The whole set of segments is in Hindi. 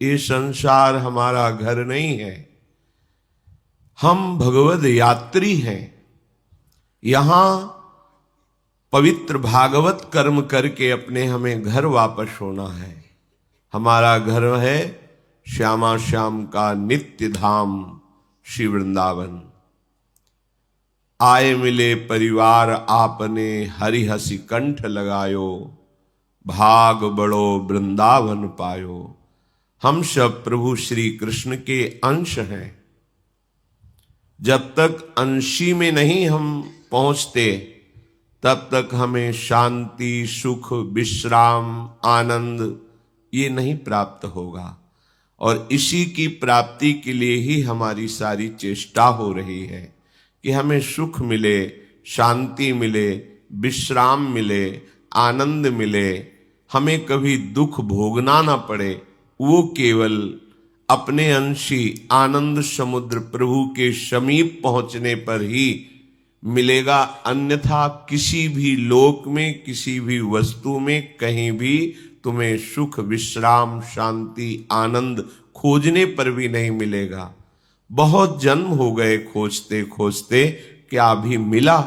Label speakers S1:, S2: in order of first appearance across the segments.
S1: ये संसार हमारा घर नहीं है, हम भगवद यात्री हैं। यहां पवित्र भागवत कर्म करके अपने हमें घर वापस होना है। हमारा घर है श्यामा श्याम का नित्य धाम श्री वृंदावन। आए मिले परिवार आपने, हरि हसी कंठ लगायो, भाग बड़ो वृंदावन पायो। हम सब प्रभु श्री कृष्ण के अंश हैं। जब तक अंशी में नहीं हम पहुंचते तब तक हमें शांति, सुख, विश्राम, आनंद ये नहीं प्राप्त होगा। और इसी की प्राप्ति के लिए ही हमारी सारी चेष्टा हो रही है कि हमें सुख मिले, शांति मिले, विश्राम मिले, आनंद मिले, हमें कभी दुख भोगना ना पड़े। वो केवल अपने अंशी आनंद समुद्र प्रभु के समीप पहुंचने पर ही मिलेगा। अन्यथा किसी भी लोक में, किसी भी वस्तु में, कहीं भी तुम्हें सुख, विश्राम, शांति, आनंद खोजने पर भी नहीं मिलेगा। बहुत जन्म हो गए खोजते खोजते, क्या भी मिला?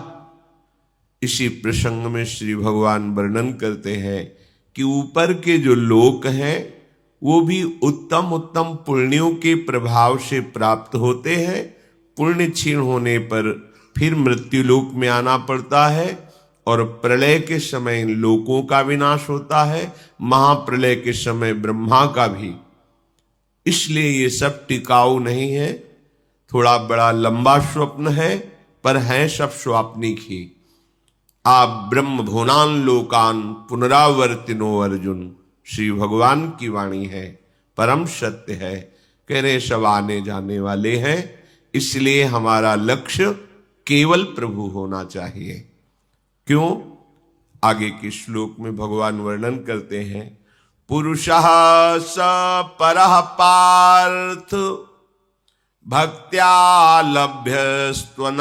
S1: इसी प्रसंग में श्री भगवान वर्णन करते हैं कि ऊपर के जो लोक हैं वो भी उत्तम उत्तम पुण्यों के प्रभाव से प्राप्त होते हैं। पुण्य क्षीण होने पर फिर मृत्यु लोक में आना पड़ता है और प्रलय के समय इन लोकों का विनाश होता है, महाप्रलय के समय ब्रह्मा का भी। इसलिए ये सब टिकाऊ नहीं है। थोड़ा बड़ा लंबा स्वप्न है पर है सब स्वाप्निक ही। आप ब्रह्म भुवनान लोकान पुनरावर्तिनो अर्जुन, श्री भगवान की वाणी है, परम सत्य है। कह रहे सब आने जाने वाले हैं, इसलिए हमारा लक्ष्य केवल प्रभु होना चाहिए। क्यों? आगे के श्लोक में भगवान वर्णन करते हैं, पुरुषः स परः पार्थ भक्त्या लभ्यस्त्वनन्यया,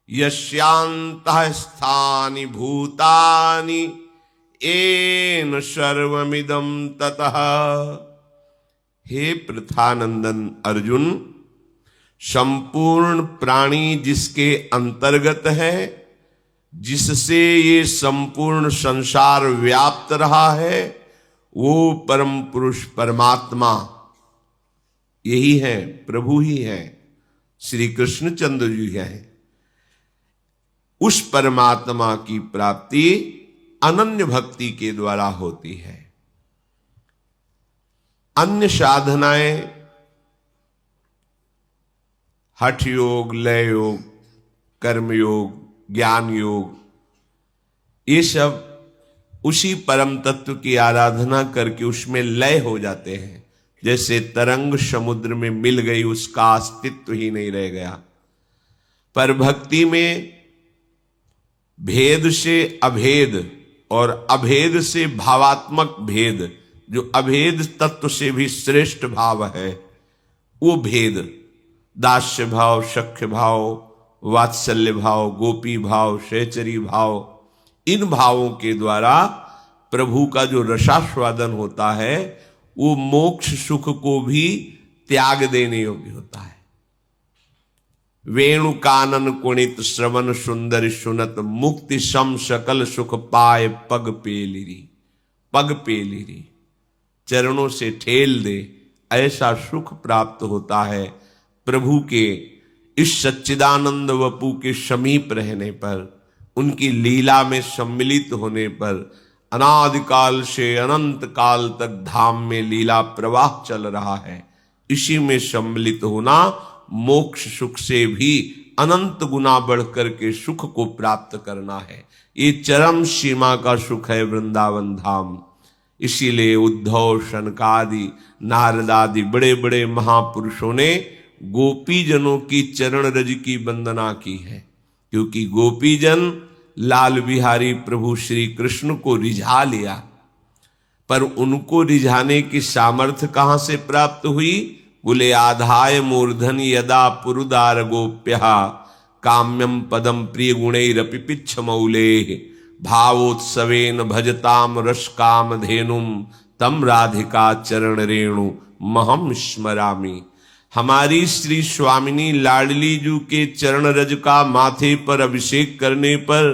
S1: यस्यान्तः स्थानि भूतानि येन सर्वमिदं ततः। हे पृथानंदन अर्जुन, संपूर्ण प्राणी जिसके अंतर्गत है, जिससे ये संपूर्ण संसार व्याप्त रहा है, वो परम पुरुष परमात्मा यही है, प्रभु ही है, श्री कृष्णचंद्र जी हैं। उस परमात्मा की प्राप्ति अनन्य भक्ति के द्वारा होती है। अन्य साधनाएं हठ योग, लय योग, कर्म योग, ज्ञान योग, ये सब उसी परम तत्व की आराधना करके उसमें लय हो जाते हैं। जैसे तरंग समुद्र में मिल गई, उसका अस्तित्व ही नहीं रह गया। पर भक्ति में भेद से अभेद और अभेद से भावात्मक भेद, जो अभेद तत्व से भी श्रेष्ठ भाव है, वो भेद दास्य भाव, सख्य भाव, वात्सल्य भाव, गोपी भाव, सहचरी भाव, इन भावों के द्वारा प्रभु का जो रसास्वादन होता है वो मोक्ष सुख को भी त्याग देने योग्य होता है। वेणु कानन कुणित श्रवण सुंदर सुनत, मुक्ति सम सकल सुख पाए पग पेलिरी। पग पेलिरी, चरणों से ठेल दे, ऐसा सुख प्राप्त होता है प्रभु के इस सच्चिदानंद वपु के समीप रहने पर, उनकी लीला में सम्मिलित होने पर। अनादिकाल से अनंत काल तक धाम में लीला प्रवाह चल रहा है, इसी में सम्मिलित होना मोक्ष सुख से भी अनंत गुना बढ़कर के सुख को प्राप्त करना है। ये चरम सीमा का सुख है वृंदावन धाम। इसीलिए उद्धव, शनकादि, नारदादि बड़े बड़े महापुरुषों ने गोपी जनों की चरण रज की वंदना की है, क्योंकि गोपी जन लाल बिहारी प्रभु श्री कृष्ण को रिझा लिया। पर उनको रिझाने की सामर्थ्य कहां से प्राप्त हुई? बोले आधाय मूर्धन यदा पुरुदार गोप्यः काम्यम पदम प्रिय गुणैरपि पिच्छ मौले भावोत्सवेन भजताम रस काम धेनुम तम राधिका चरण रेणु महम स्मरामि। हमारी श्री स्वामिनी लाडली जू के चरण रज का माथे पर अभिषेक करने पर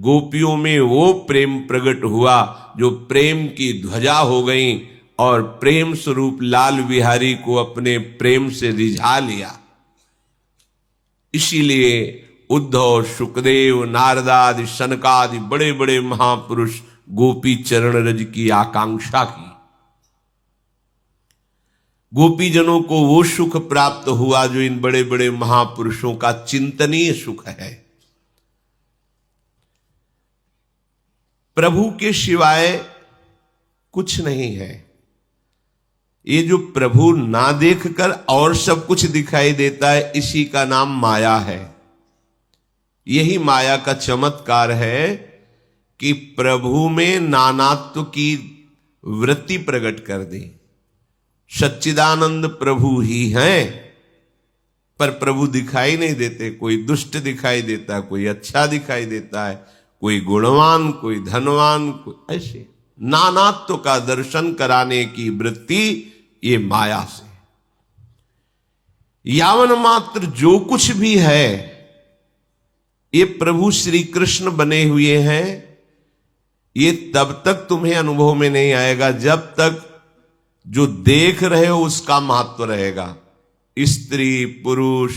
S1: गोपियों में वो प्रेम प्रकट हुआ जो प्रेम की ध्वजा हो गई और प्रेम स्वरूप लाल बिहारी को अपने प्रेम से रिझा लिया। इसीलिए उद्धव, शुकदेव, नारदादि, सनकादि बड़े बड़े महापुरुष गोपी चरण रज की आकांक्षा की। गोपीजनों को वो सुख प्राप्त हुआ जो इन बड़े बड़े महापुरुषों का चिंतनीय सुख है। प्रभु के सिवाय कुछ नहीं है। ये जो प्रभु ना देखकर और सब कुछ दिखाई देता है, इसी का नाम माया है। यही माया का चमत्कार है कि प्रभु में नानात्व की वृत्ति प्रकट कर दे। सच्चिदानंद प्रभु ही हैं, पर प्रभु दिखाई नहीं देते। कोई दुष्ट दिखाई देता है, कोई अच्छा दिखाई देता है, कोई गुणवान, कोई धनवान, कोई ऐसे नानात्व का दर्शन कराने की वृत्ति ये माया से। यावन मात्र जो कुछ भी है ये प्रभु श्री कृष्ण बने हुए हैं। ये तब तक तुम्हें अनुभव में नहीं आएगा जब तक जो देख रहे हो उसका महत्व रहेगा। स्त्री, पुरुष,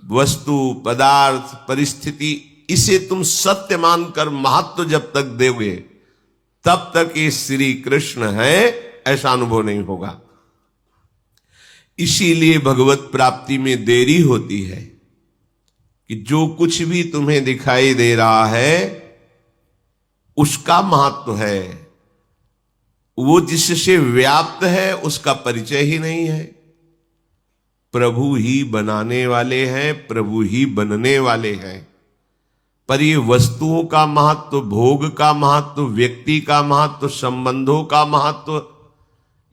S1: वस्तु, पदार्थ, परिस्थिति, इसे तुम सत्य मानकर महत्व जब तक दोगे तब तक ये श्री कृष्ण है ऐसा अनुभव नहीं होगा। इसीलिए भगवत प्राप्ति में देरी होती है कि जो कुछ भी तुम्हें दिखाई दे रहा है उसका महत्व है, वो जिससे व्याप्त है उसका परिचय ही नहीं है। प्रभु ही बनाने वाले हैं, प्रभु ही बनने वाले हैं, पर ये वस्तुओं का महत्व, भोग का महत्व, व्यक्ति का महत्व, संबंधों का महत्व,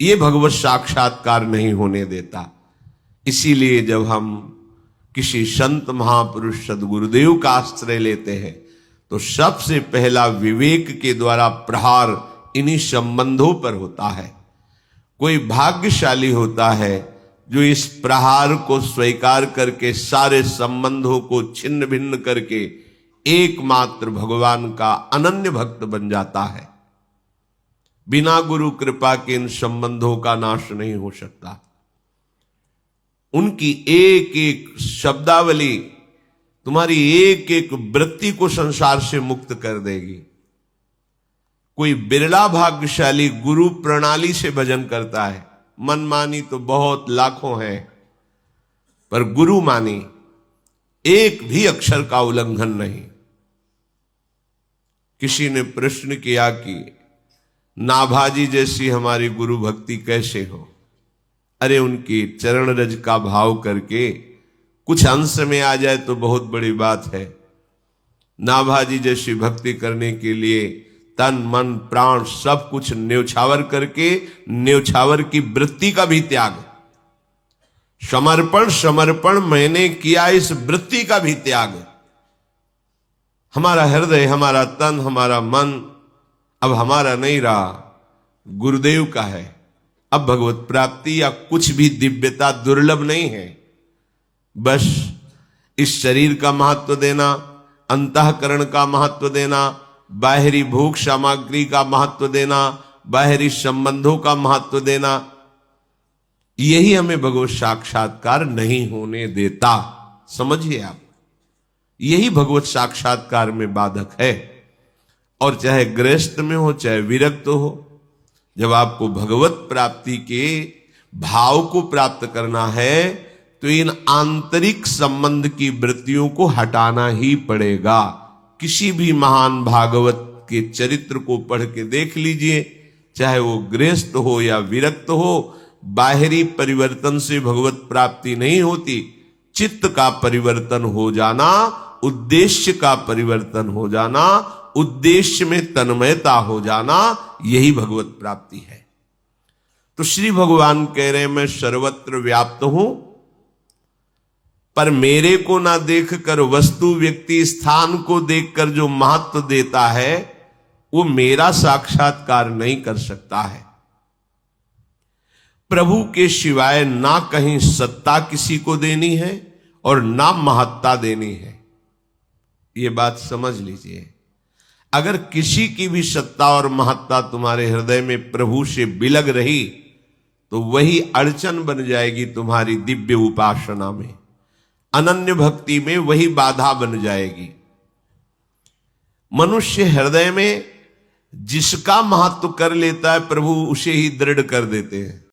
S1: ये भगवत साक्षात्कार नहीं होने देता। इसीलिए जब हम किसी संत महापुरुष सदगुरुदेव का आश्रय लेते हैं तो सबसे पहला विवेक के द्वारा प्रहार इन्हीं संबंधों पर होता है। कोई भाग्यशाली होता है जो इस प्रहार को स्वीकार करके सारे संबंधों को छिन्न भिन्न करके एकमात्र भगवान का अनन्य भक्त बन जाता है। बिना गुरु कृपा के इन संबंधों का नाश नहीं हो सकता। उनकी एक एक शब्दावली तुम्हारी एक एक वृत्ति को संसार से मुक्त कर देगी। कोई बिरला भाग्यशाली गुरु प्रणाली से भजन करता है। मनमानी तो बहुत लाखों हैं, पर गुरु मानी एक भी अक्षर का उल्लंघन नहीं। किसी ने प्रश्न किया कि नाभाजी जैसी हमारी गुरु भक्ति कैसे हो? अरे उनकी चरण रज का भाव करके कुछ अंश में आ जाए तो बहुत बड़ी बात है। नाभाजी जैसी भक्ति करने के लिए तन मन प्राण सब कुछ न्यौछावर करके न्यौछावर की वृत्ति का भी त्याग, समर्पण मैंने किया इस वृत्ति का भी त्याग। हमारा हृदय, हमारा तन, हमारा मन अब हमारा नहीं रहा, गुरुदेव का है। अब भगवत प्राप्ति या कुछ भी दिव्यता दुर्लभ नहीं है। बस इस शरीर का महत्व देना, अंतःकरण का महत्व देना, बाहरी भोग सामग्री का महत्व देना, बाहरी संबंधों का महत्व देना, यही हमें भगवत साक्षात्कार नहीं होने देता। समझिए आप, यही भगवत साक्षात्कार में बाधक है। और चाहे गृहस्थ में हो चाहे विरक्त हो, जब आपको भगवत प्राप्ति के भाव को प्राप्त करना है तो इन आंतरिक संबंध की वृत्तियों को हटाना ही पड़ेगा। किसी भी महान भागवत के चरित्र को पढ़ के देख लीजिए, चाहे वो गृहस्थ हो या विरक्त हो, बाहरी परिवर्तन से भगवत प्राप्ति नहीं होती। चित्त का परिवर्तन हो जाना, उद्देश्य का परिवर्तन हो जाना, उद्देश्य में तन्मयता हो जाना, यही भगवत प्राप्ति है। तो श्री भगवान कह रहे हैं मैं सर्वत्र व्याप्त हूं, पर मेरे को ना देखकर वस्तु, व्यक्ति, स्थान को देखकर जो महत्व देता है वो मेरा साक्षात्कार नहीं कर सकता है। प्रभु के सिवाय ना कहीं सत्ता किसी को देनी है और ना महत्ता देनी है। ये बात समझ लीजिए। अगर किसी की भी सत्ता और महत्ता तुम्हारे हृदय में प्रभु से बिलग रही तो वही अड़चन बन जाएगी तुम्हारी दिव्य उपासना में, अनन्य भक्ति में वही बाधा बन जाएगी। मनुष्य हृदय में जिसका महत्व कर लेता है प्रभु उसे ही दृढ़ कर देते हैं।